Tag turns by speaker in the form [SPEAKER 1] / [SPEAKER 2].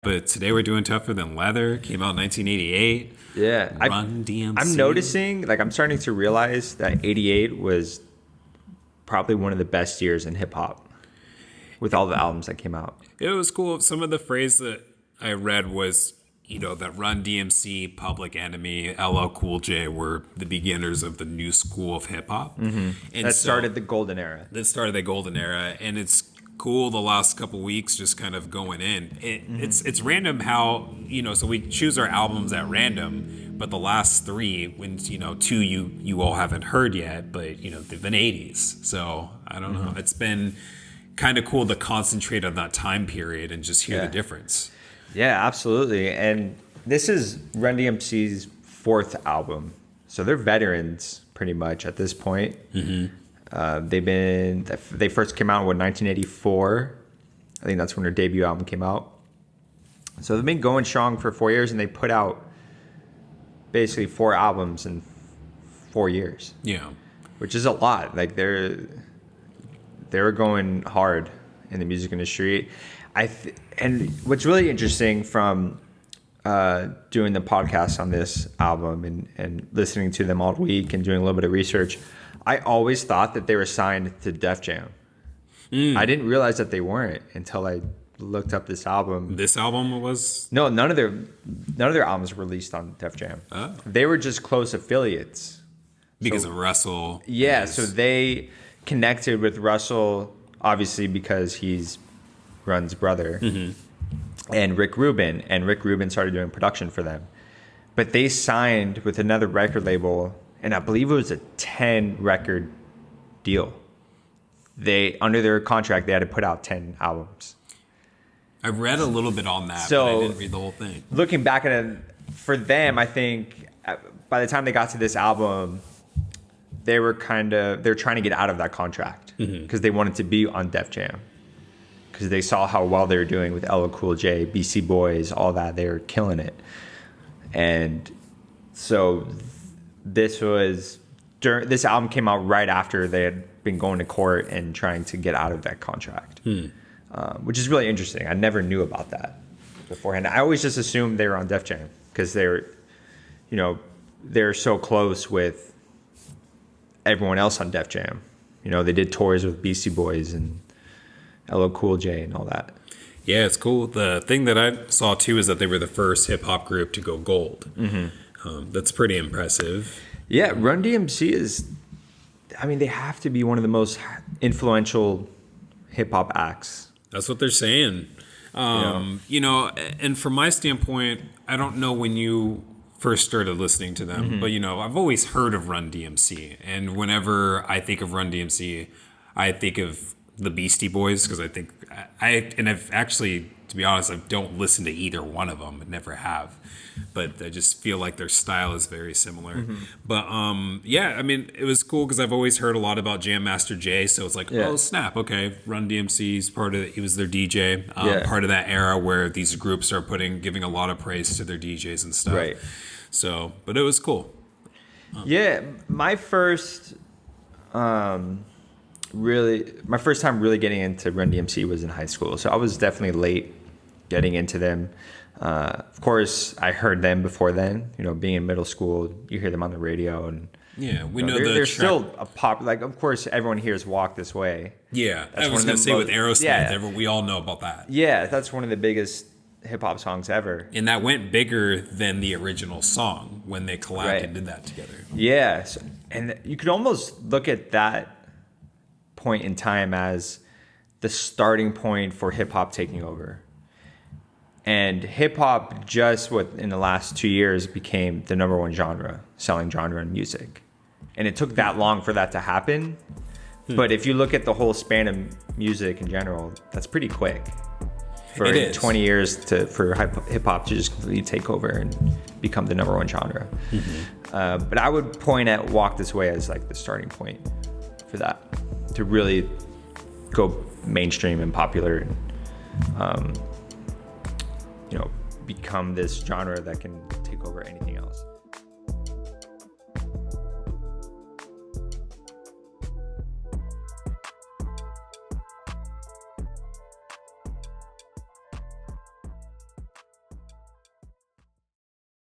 [SPEAKER 1] But today we're doing Tougher Than Leather. Came out in 1988.
[SPEAKER 2] Yeah.
[SPEAKER 1] Run-D.M.C.
[SPEAKER 2] I'm noticing, like, I'm starting to realize that 88 was probably one of the best years in hip hop with all the albums that came out.
[SPEAKER 1] It was cool. Some of the phrase that I read was, that Run-D.M.C, Public Enemy, LL Cool J were the beginners of the new school of hip hop.
[SPEAKER 2] Mm-hmm. And started the golden era.
[SPEAKER 1] That started the golden era, and it's cool the last couple weeks just kind of going in. It's random how, so we choose our albums at random, but the last three, when, two you all haven't heard yet, but, they've been 80s. So I don't know. It's been kind of cool to concentrate on that time period and just hear the difference. Yeah,
[SPEAKER 2] absolutely. And this is Run-D.M.C's fourth album. So they're veterans pretty much at this point. Mm-hmm. They first came out in 1984. I think that's when their debut album came out. So they've been going strong for 4 years, and they put out basically 4 albums in 4 years.
[SPEAKER 1] Yeah.
[SPEAKER 2] Which is a lot. Like they're going hard in the music industry. And what's really interesting from doing the podcast on this album and listening to them all week and doing a little bit of research, I always thought that they were signed to Def Jam. I didn't realize that they weren't until I looked up this album.
[SPEAKER 1] This album was?
[SPEAKER 2] No, none of their albums were released on Def Jam. Oh. They were just close affiliates.
[SPEAKER 1] Because of Russell.
[SPEAKER 2] Yeah, so they connected with Russell, obviously because he's Run's brother, and Rick Rubin. And Rick Rubin started doing production for them. But they signed with another record label, and I believe it was a 10-record deal. Under their contract, they had to put out 10 albums.
[SPEAKER 1] I read a little bit on that,
[SPEAKER 2] so,
[SPEAKER 1] but I didn't read the whole thing.
[SPEAKER 2] Looking back at it, for them, I think by the time they got to this album, they're trying to get out of that contract because they wanted to be on Def Jam. Because they saw how well they were doing with LL Cool J, BC Boys, all that. They were killing it. And so this album came out right after they had been going to court and trying to get out of that contract, which is really interesting. I never knew about that beforehand. I always just assumed they were on Def Jam because they're so close with everyone else on Def Jam. They did tours with BC Boys and LL Cool J and all that.
[SPEAKER 1] Yeah, it's cool. The thing that I saw too is that they were the first hip hop group to go gold. That's pretty impressive.
[SPEAKER 2] Yeah, Run-D.M.C they have to be one of the most influential hip hop acts.
[SPEAKER 1] That's what they're saying. And from my standpoint, I don't know when you first started listening to them, but I've always heard of Run-D.M.C, and whenever I think of Run-D.M.C, I think of the Beastie Boys, because I've actually, to be honest, I don't listen to either one of them. I never have, but I just feel like their style is very similar. But it was cool because I've always heard a lot about Jam Master Jay, so it's like, oh snap, okay, Run-D.M.C's he was their DJ, part of that era where these groups are giving a lot of praise to their DJs and stuff.
[SPEAKER 2] Right.
[SPEAKER 1] So, but it was cool.
[SPEAKER 2] My first time really getting into Run-D.M.C was in high school. So I was definitely late getting into them. Of course, I heard them before then. Being in middle school, you hear them on the radio, and
[SPEAKER 1] we know
[SPEAKER 2] they're still a pop. Like, of course, everyone hears "Walk This Way."
[SPEAKER 1] Yeah, I was gonna say with Aerosmith, we all know about that.
[SPEAKER 2] Yeah, that's one of the biggest hip hop songs ever,
[SPEAKER 1] and that went bigger than the original song when they collabed and did that together.
[SPEAKER 2] Yeah, and you could almost look at that point in time as the starting point for hip hop taking over. And hip hop just in the last 2 years became the number one selling genre in music. And it took that long for that to happen. But if you look at the whole span of music in general, that's pretty quick. For 20 years for hip hop to just completely take over and become the number one genre. But I would point at Walk This Way as like the starting point for that, to really go mainstream and popular and become this genre that can take over anything else.